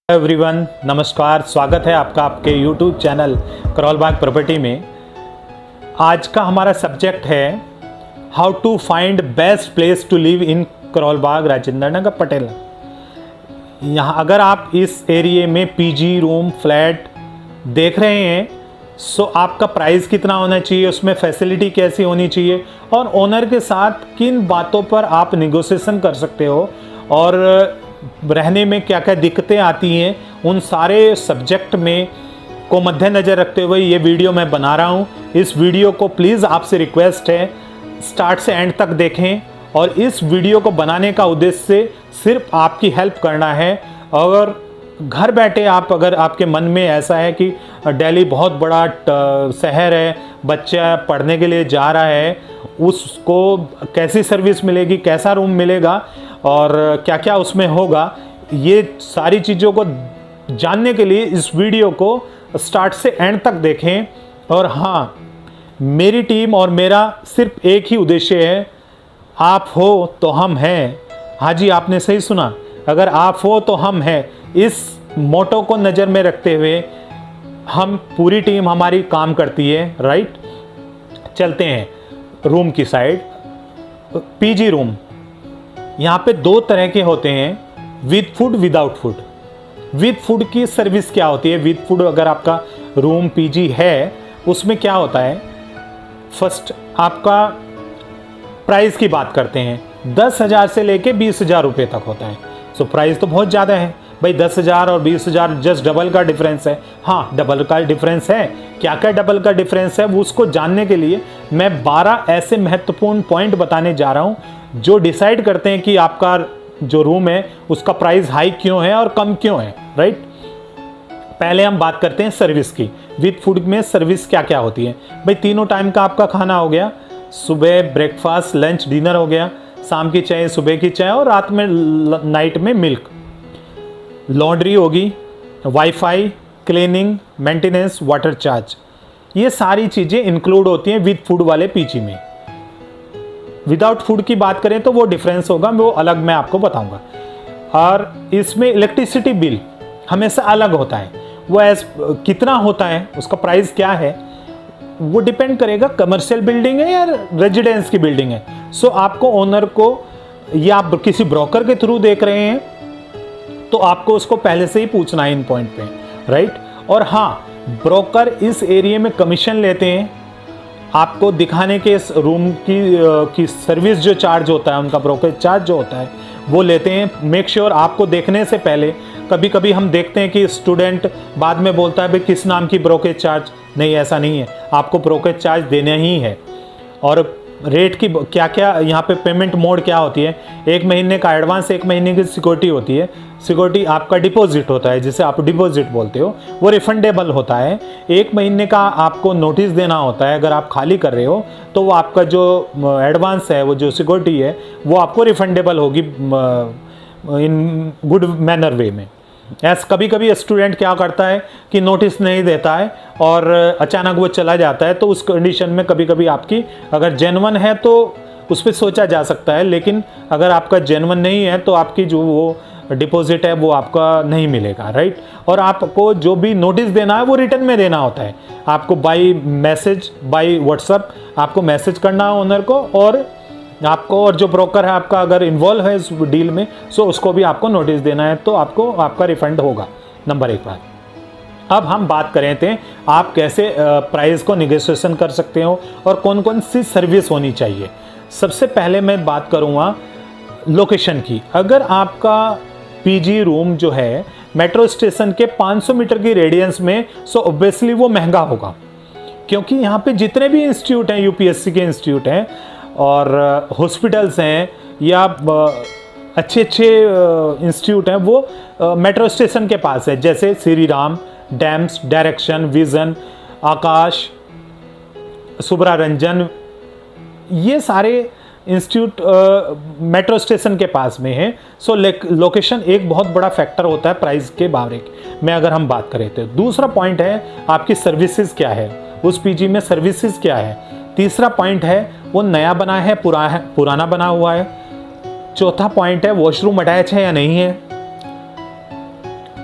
Everyone, नमस्कार। स्वागत है आपका आपके YouTube channel Karol Bagh property में। आज का हमारा सब्जेक्ट है how to find best place to live in Karol Bagh Rajendra Nagar Patel. यहाँ अगर आप इस एरिए में पीजी रूम फ्लैट देख रहे हैं सो आपका प्राइस कितना होना चाहिए, उसमें फैसिलिटी कैसी होनी चाहिए और ओनर के साथ किन बातों पर आप निगोशिएशन कर सकते हो और रहने में क्या क्या दिक्कतें आती हैं, उन सारे सब्जेक्ट में को मद्देनज़र रखते हुए ये वीडियो मैं बना रहा हूँ। इस वीडियो को प्लीज़ आपसे रिक्वेस्ट है स्टार्ट से एंड तक देखें और इस वीडियो को बनाने का उद्देश्य सिर्फ आपकी हेल्प करना है। और घर बैठे आप अगर आपके मन में ऐसा है कि दिल्ली बहुत बड़ा शहर है, बच्चा पढ़ने के लिए जा रहा है, उसको कैसी सर्विस मिलेगी, कैसा रूम मिलेगा और क्या क्या उसमें होगा, ये सारी चीज़ों को जानने के लिए इस वीडियो को स्टार्ट से एंड तक देखें। और हाँ, मेरी टीम और मेरा सिर्फ एक ही उद्देश्य है, आप हो तो हम हैं। हाँ जी, आपने सही सुना, अगर आप हो तो हम हैं। इस मोटो को नज़र में रखते हुए हम पूरी टीम हमारी काम करती है, राइट। चलते हैं रूम की साइड। पीजी रूम यहाँ पे दो तरह के होते हैं, with food without food. With food की सर्विस क्या होती है? विद फूड अगर आपका रूम पीजी है उसमें क्या होता है, फर्स्ट आपका प्राइस की बात करते हैं, 10,000 से लेके 20,000 रुपये तक होता है। सो प्राइस तो बहुत ज़्यादा है भाई, 10,000 और 20,000 जस्ट डबल का डिफरेंस है। हाँ, डबल का डिफरेंस है। क्या क्या डबल का डिफरेंस है वो उसको जानने के लिए मैं 12 ऐसे महत्वपूर्ण पॉइंट बताने जा रहा हूँ जो डिसाइड करते हैं कि आपका जो रूम है उसका प्राइस हाई क्यों है और कम क्यों है, राइट। पहले हम बात करते हैं सर्विस की। विद फूड में सर्विस क्या क्या होती है भाई? तीनों टाइम का आपका खाना हो गया, सुबह ब्रेकफास्ट लंच डिनर हो गया, शाम की चाय सुबह की चाय और रात में नाइट में मिल्क, लॉन्ड्री होगी, wifi, cleaning, maintenance, water charge, ये सारी चीज़ें इंक्लूड होती हैं विद फूड वाले पीजी में। विदाउट फूड की बात करें तो वो डिफरेंस होगा, वो अलग मैं आपको बताऊंगा। और इसमें इलेक्ट्रिसिटी बिल हमेशा अलग होता है, वो कितना होता है, उसका प्राइस क्या है, वो डिपेंड करेगा कमर्शियल बिल्डिंग है या रेजिडेंस की बिल्डिंग है। सो आपको ओनर को या आप किसी ब्रोकर के थ्रू देख रहे हैं तो आपको उसको पहले से ही पूछना है इन पॉइंट पे, राइट। और हाँ, ब्रोकर इस एरिया में कमीशन लेते हैं आपको दिखाने के इस रूम की सर्विस जो चार्ज होता है, उनका ब्रोकर चार्ज जो होता है वो लेते हैं। मेक श्योर आपको देखने से पहले, कभी कभी हम देखते हैं कि स्टूडेंट बाद में बोलता है भाई किस नाम की ब्रोकेज चार्ज, नहीं ऐसा नहीं है, आपको ब्रोकेज चार्ज देना ही है। और रेट की क्या क्या यहाँ पे पेमेंट मोड क्या होती है, 1 महीने का एडवांस, 1 महीने की सिक्योरिटी होती है। सिक्योरिटी आपका डिपॉजिट होता है जिसे आप डिपॉजिट बोलते हो, वो रिफंडेबल होता है। 1 महीने का आपको नोटिस देना होता है, अगर आप खाली कर रहे हो तो वो आपका जो एडवांस है, वो जो सिक्योरिटी है वो आपको रिफंडेबल होगी इन गुड मैनर वे में। कभी कभी स्टूडेंट क्या करता है कि नोटिस नहीं देता है और अचानक वो चला जाता है, तो उस कंडीशन में कभी कभी आपकी अगर जेन्युइन है तो उस पर सोचा जा सकता है, लेकिन अगर आपका जेन्युइन नहीं है तो आपकी जो वो डिपॉजिट है वो आपका नहीं मिलेगा, राइट। और आपको जो भी नोटिस देना है वो रिटर्न में देना होता है। आपको बाई मैसेज, बाई व्हाट्सएप आपको मैसेज करना है ओनर को, और आपको और जो ब्रोकर है आपका अगर इन्वॉल्व है इस डील में सो उसको भी आपको नोटिस देना है, तो आपको आपका रिफंड होगा। नंबर 1 बात। अब हम बात करें थे आप कैसे प्राइस को निगोशिएशन कर सकते हो और कौन कौन सी सर्विस होनी चाहिए। सबसे पहले मैं बात करूँगा लोकेशन की। अगर आपका पीजी रूम जो है मेट्रो स्टेशन के 500 मीटर की रेडियंस में, सो ऑब्वियसली वो महंगा होगा, क्योंकि यहाँ पे जितने भी इंस्टीट्यूट हैं, यूपीएससी के इंस्टीट्यूट हैं और हॉस्पिटल्स हैं या अच्छे अच्छे इंस्टीट्यूट हैं, वो मेट्रो स्टेशन के पास है, जैसे Shri Ram, DAMS, Direction, Vision, Aakash, Subra Ranjan, ये सारे इंस्टीट्यूट मेट्रो स्टेशन के पास में है। सो लोकेशन एक बहुत बड़ा फैक्टर होता है प्राइस के बारे में अगर हम बात करें तो। दूसरा पॉइंट है आपकी सर्विसेज क्या है, उस पीजी में सर्विसेज क्या है। तीसरा पॉइंट है वो नया बना है पुराना बना हुआ है। चौथा पॉइंट है वॉशरूम अटैच है या नहीं है।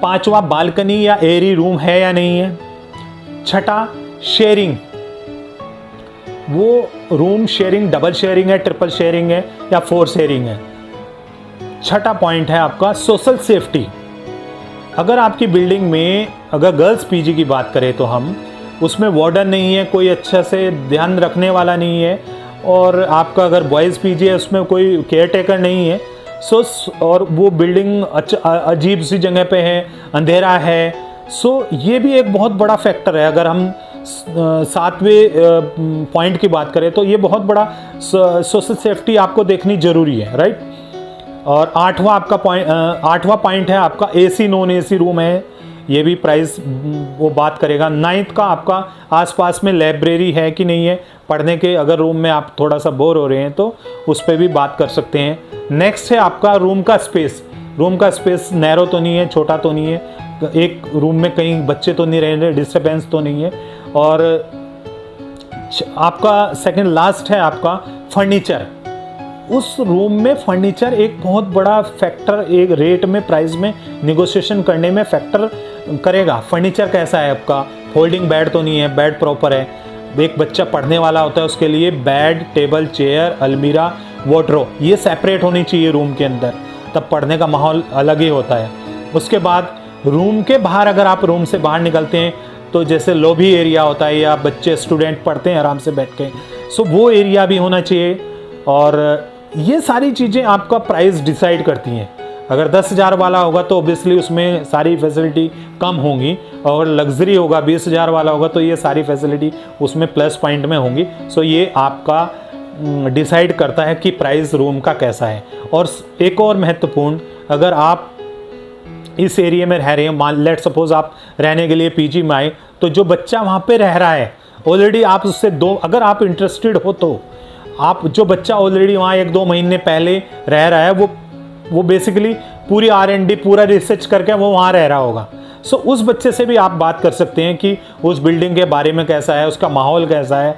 पांचवा बालकनी या एयरी रूम है या नहीं है। छठा शेयरिंग, वो रूम शेयरिंग डबल शेयरिंग है, ट्रिपल शेयरिंग है या 4 शेयरिंग है। छठा पॉइंट है आपका सोशल सेफ्टी। अगर आपकी बिल्डिंग में अगर गर्ल्स पीजी की बात करें तो हम उसमें वार्डन नहीं है, कोई अच्छा से ध्यान रखने वाला नहीं है, और आपका अगर बॉयज़ पीजी है उसमें कोई केयर टेकर नहीं है, सो और वो बिल्डिंग अजीब सी जगह पे है, अंधेरा है, सो ये भी एक बहुत बड़ा फैक्टर है। अगर हम 7वें पॉइंट की बात करें तो ये बहुत बड़ा सोशल सेफ्टी आपको देखनी ज़रूरी है, राइट। और आठवां पॉइंट है आपका एसी नॉन एसी रूम है, ये भी प्राइस वो बात करेगा। 9th का आपका आसपास में लाइब्रेरी है कि नहीं है पढ़ने के, अगर रूम में आप थोड़ा सा बोर हो रहे हैं तो उस पर भी बात कर सकते हैं। नेक्स्ट है आपका रूम का स्पेस। रूम का स्पेस नैरो तो नहीं है, छोटा तो नहीं है, एक रूम में कहीं बच्चे तो नहीं रह रहे, डिस्टर्बेंस तो नहीं है। और आपका सेकंड लास्ट है आपका फर्नीचर। उस रूम में फर्नीचर एक बहुत बड़ा फैक्टर, एक रेट में प्राइस में निगोशिएशन करने में फैक्टर करेगा। फर्नीचर कैसा है आपका, फोल्डिंग बेड तो नहीं है, बेड प्रॉपर है, एक बच्चा पढ़ने वाला होता है उसके लिए बेड, टेबल, चेयर, अलमीरा, वार्डरोब ये सेपरेट होनी चाहिए रूम के अंदर, तब पढ़ने का माहौल अलग ही होता है। उसके बाद रूम के बाहर अगर आप रूम से बाहर निकलते हैं तो जैसे लॉबी एरिया होता है या बच्चे स्टूडेंट पढ़ते हैं आराम से बैठ के, सो वो एरिया भी होना चाहिए। और ये सारी चीज़ें आपका प्राइस डिसाइड करती हैं। अगर 10,000 वाला होगा तो ऑब्वियसली उसमें सारी फैसिलिटी कम होंगी, और लग्जरी होगा 20,000 वाला होगा तो ये सारी फैसिलिटी उसमें प्लस पॉइंट में होंगी। सो ये आपका डिसाइड करता है कि प्राइस रूम का कैसा है। और एक और महत्वपूर्ण, अगर आप इस एरिया में रह रहे हैं, मान लेट सपोज आप रहने के लिए पीजी में आए, तो जो बच्चा वहाँ पे रह रहा है ऑलरेडी आप उससे अगर आप इंटरेस्टेड हो तो आप जो बच्चा ऑलरेडी वहाँ 1-2 महीने पहले रह रहा है वो बेसिकली पूरी R&D पूरा रिसर्च करके वो वहाँ रह रहा होगा। सो उस बच्चे से भी आप बात कर सकते हैं कि उस बिल्डिंग के बारे में कैसा है, उसका माहौल कैसा है,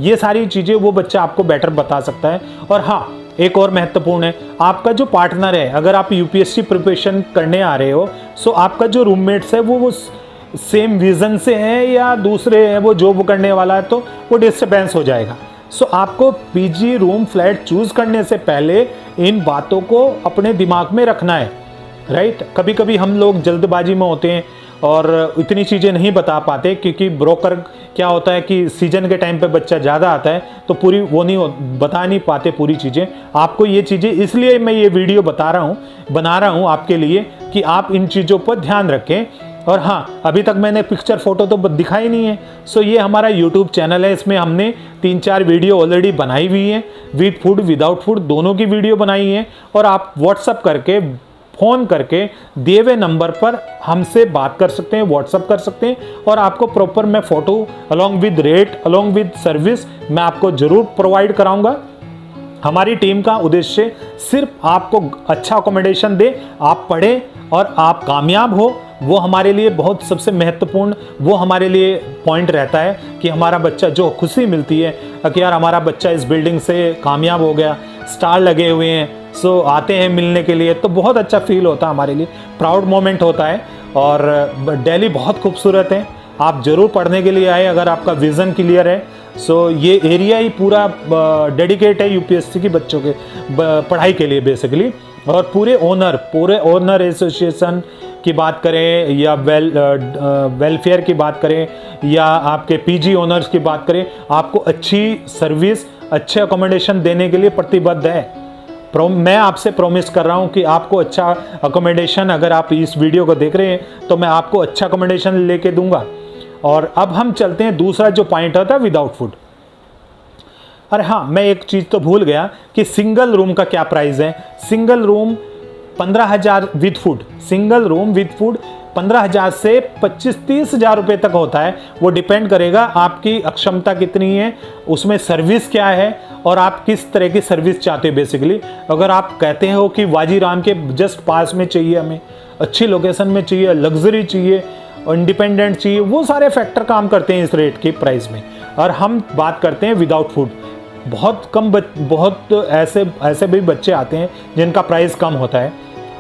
ये सारी चीज़ें वो बच्चा आपको बेटर बता सकता है। और हाँ, एक और महत्वपूर्ण है, आपका जो पार्टनर है, अगर आप UPSC प्रिपरेशन करने आ रहे हो, सो आपका जो रूममेट्स है वो सेम विज़न से है या दूसरे है, वो जॉब करने वाला है, तो वो डिस्टर्बेंस हो जाएगा। सो आपको पीजी रूम फ्लैट चूज़ करने से पहले इन बातों को अपने दिमाग में रखना है, राइट। कभी कभी हम लोग जल्दबाजी में होते हैं और इतनी चीज़ें नहीं बता पाते, क्योंकि ब्रोकर क्या होता है कि सीजन के टाइम पे बच्चा ज़्यादा आता है तो पूरी वो नहीं बता नहीं पाते पूरी चीज़ें आपको। ये चीज़ें इसलिए मैं ये वीडियो बना रहा हूँ आपके लिए कि आप इन चीज़ों पर ध्यान रखें। और हाँ, अभी तक मैंने पिक्चर फोटो तो दिखाई नहीं है। सो ये हमारा यूट्यूब चैनल है, इसमें हमने 3-4 वीडियो ऑलरेडी बनाई हुई हैं, विद फूड विदाउट फूड दोनों की वीडियो बनाई है। और आप व्हाट्सअप करके फ़ोन करके दिए हुए नंबर पर हमसे बात कर सकते हैं, व्हाट्सअप कर सकते हैं, और आपको प्रॉपर मैं photo along with rate along with service मैं आपको ज़रूर प्रोवाइड कराऊंगा। हमारी टीम का उद्देश्य सिर्फ आपको अच्छा अकोमोडेशन दे, आप पढ़ें और आप कामयाब हो, वो हमारे लिए बहुत सबसे महत्वपूर्ण वो हमारे लिए पॉइंट रहता है कि हमारा बच्चा, जो खुशी मिलती है कि यार हमारा बच्चा इस बिल्डिंग से कामयाब हो गया, स्टार लगे हुए हैं, सो आते हैं मिलने के लिए, तो बहुत अच्छा फील होता है हमारे लिए, प्राउड मोमेंट होता है। और दिल्ली बहुत खूबसूरत है, आप ज़रूर पढ़ने के लिए आए अगर आपका विज़न क्लियर है। सो ये एरिया ही पूरा डेडिकेट है UPSC के बच्चों के पढ़ाई के लिए बेसिकली। और पूरे ओनर एसोसिएशन की बात करें या वेलफेयर की बात करें या आपके पीजी ओनर्स की बात करें, आपको अच्छी सर्विस, अच्छे अकोमोडेशन देने के लिए प्रतिबद्ध है। मैं आपसे प्रॉमिस कर रहा हूं कि आपको अच्छा अकोमोडेशन, अगर आप इस वीडियो को देख रहे हैं तो मैं आपको अच्छा अकोमोडेशन लेके दूंगा। और अब हम चलते हैं, दूसरा जो पॉइंट होता है विदाउट फूड। अरे हाँ, मैं एक चीज़ तो भूल गया कि सिंगल रूम का क्या प्राइस है। Single room 15,000 with food, single room with food 15,000 से 25-30 हज़ार रुपये तक होता है। वो डिपेंड करेगा आपकी अक्षमता कितनी है, उसमें सर्विस क्या है और आप किस तरह की सर्विस चाहते हो। बेसिकली अगर आप कहते हो कि वाजीराम के जस्ट पास में चाहिए, हमें अच्छी लोकेशन में चाहिए, लग्जरी चाहिए, इंडिपेंडेंट चाहिए, वो सारे फैक्टर काम करते हैं इस रेट के प्राइस में। और हम बात करते हैं विदाउट फूड। बहुत कम बहुत ऐसे भी बच्चे आते हैं जिनका प्राइस कम होता है,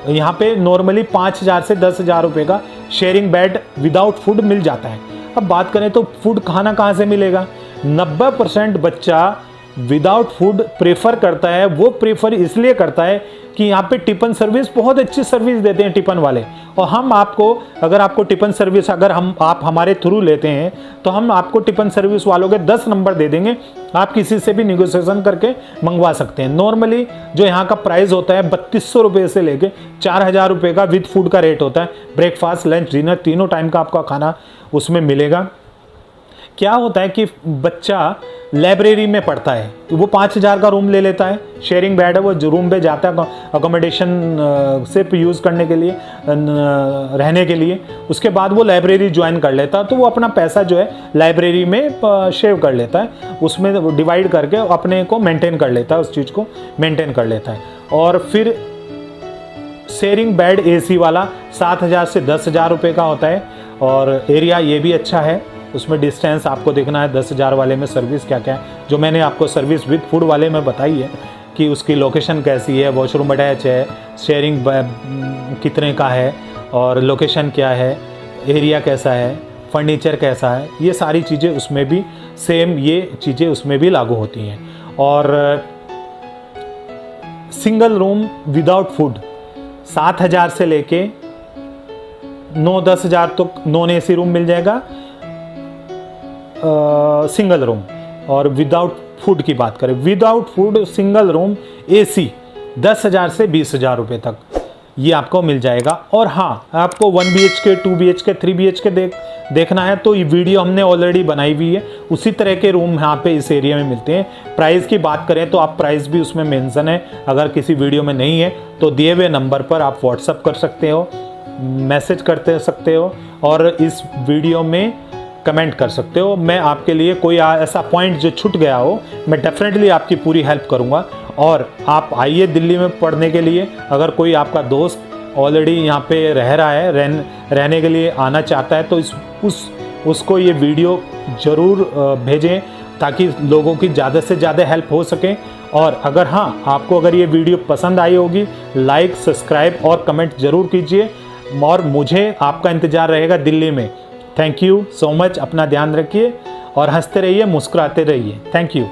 यहाँ पे नॉर्मली 5,000 से 10,000 रुपये का शेयरिंग बेड विदाउट फूड मिल जाता है। अब बात करें तो फूड खाना कहाँ से मिलेगा? 90% बच्चा विदाउट फूड प्रेफर करता है। वो प्रेफर इसलिए करता है कि यहाँ पे टिफिन सर्विस बहुत अच्छी सर्विस देते हैं टिफिन वाले, और हम आपको, अगर आपको टिफिन सर्विस अगर आप हमारे थ्रू लेते हैं तो हम आपको टिफिन सर्विस वालों के 10 नंबर दे देंगे। आप किसी से भी निगोशिएशन करके मंगवा सकते हैं। नॉर्मली जो यहाँ का प्राइस होता है 3200 रुपये से लेके 4,000 रुपये का विद फूड का रेट होता है। ब्रेकफास्ट, लंच, डिनर तीनों टाइम का आपका खाना उसमें मिलेगा। क्या होता है कि बच्चा लाइब्रेरी में पढ़ता है, वो 5,000 का रूम ले लेता है, शेयरिंग बेड है, वो जो रूम पे जाता है अकोमोडेशन सिर्फ यूज़ करने के लिए, रहने के लिए। उसके बाद वो लाइब्रेरी ज्वाइन कर लेता है, तो वो अपना पैसा जो है लाइब्रेरी में सेव कर लेता है, उसमें डिवाइड करके अपने को मेंटेन कर लेता है, उस चीज़ को मेंटेन कर लेता है। और फिर शेयरिंग बेड AC वाला 7,000 से 10,000 रुपये का होता है, और एरिया ये भी अच्छा है। उसमें डिस्टेंस आपको देखना है 10,000 वाले में सर्विस क्या क्या है, जो मैंने आपको सर्विस विद फूड वाले में बताई है कि उसकी लोकेशन कैसी है, वॉशरूम अटैच है, शेयरिंग कितने का है, और लोकेशन क्या है, एरिया कैसा है, फर्नीचर कैसा है, ये सारी चीज़ें उसमें भी सेम, ये चीज़ें उसमें भी लागू होती हैं। और सिंगल रूम विदाउट फूड 7,000 से लेके 9-10,000 तक नॉन AC रूम मिल जाएगा, सिंगल रूम। और विदाउट फूड की बात करें, without food single room AC 10,000 से 20,000 रुपये तक ये आपको मिल जाएगा। और हाँ, आपको 1 BHK, 2 BHK, 3 BHK देखना है तो ये वीडियो हमने ऑलरेडी बनाई हुई है, उसी तरह के रूम यहाँ पे इस एरिया में मिलते हैं। प्राइस की बात करें तो आप प्राइस भी उसमें मेंशन है, अगर किसी वीडियो में नहीं है तो दिए हुए नंबर पर आप व्हाट्सअप कर सकते हो, मैसेज करते सकते हो, और इस वीडियो में कमेंट कर सकते हो। मैं आपके लिए कोई ऐसा पॉइंट जो छूट गया हो, मैं डेफिनेटली आपकी पूरी हेल्प करूंगा। और आप आइए दिल्ली में पढ़ने के लिए। अगर कोई आपका दोस्त ऑलरेडी यहाँ पे रह रहा है, रहने के लिए आना चाहता है, तो उसको ये वीडियो ज़रूर भेजें ताकि लोगों की ज़्यादा से ज़्यादा हेल्प हो सके। और अगर हाँ, आपको अगर ये वीडियो पसंद आई होगी, लाइक, सब्सक्राइब और कमेंट ज़रूर कीजिए, और मुझे आपका इंतज़ार रहेगा दिल्ली में। Thank you so much. अपना ध्यान रखिए और हंसते रहिए, मुस्कुराते रहिए। Thank you.